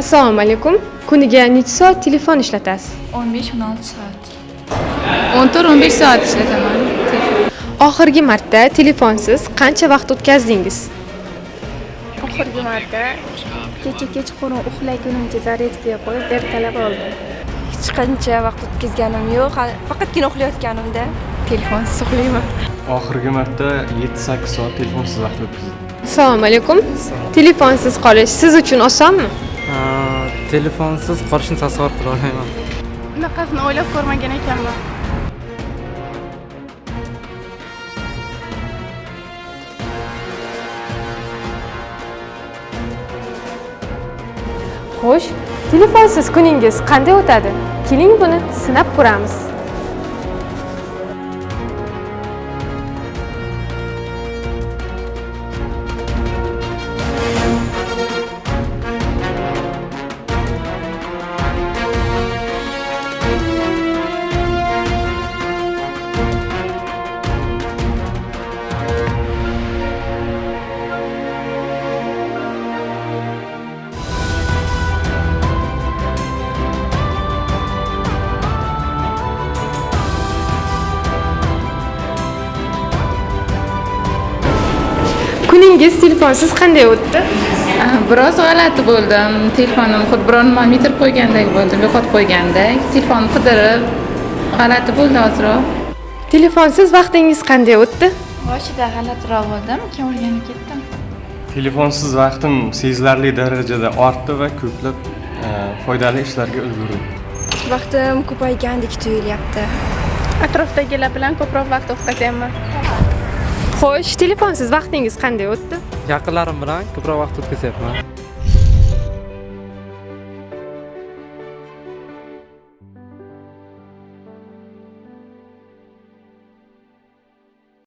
Assalomu alaykum. Kuniga necha soat telefon ishlatasiz? 15-16 soat. 14-15 soat ishlataman. Oxirgi marta telefonsiz qancha vaqt o'tkazdingiz? Oxirgi marta kechqurun uxlaygunimcha zaryadkaga qo'yib ertalab oldim. Hech qancha vaqt o'tkazganim yo'q, faqatgina uxlayotganimda telefonsiz uxlayman. Oxirgi marta 7-8 soat telefonsiz vaqt o'tkazdim. Assalomu alaykum. Telefonsiz qolish siz uchun osonmi? Telefonsiz qolishni tasavvur qila olmayman. Bunaqasini o'ylab ko'rmagan ekanman. Xo'sh, telefonsiz kuningiz qanday o'tadi? Keling buni sinab ko'ramiz. Kuningiz telefonsiz qanday o'tdi? Biroz g'alati bo'ldim. Telefonim xuddi biron nimani yetirib qo'ygandek bo'ldim, yo'qotib qo'ygandek. Telefonni qidirib g'alati bo'ldi ozroq. Telefonsiz vaqtingiz qanday o'tdi? Boshida g'alatiroq bo'ldim, keyin o'rganib ketdim. Telefonsiz vaqtim sezilarli darajada ortdi va ko'plab foydali ishlarga ulgurdim. Vaqtim ko'paygandek tuyulyapti. Atrofdagilar bilan ko'proq vaqt o'tkazyapman. Xo'sh, telefonsiz vaqtingiz qanday o'tdi? Yaqinlarim bilan ko'proq vaqt o'tkazyapman.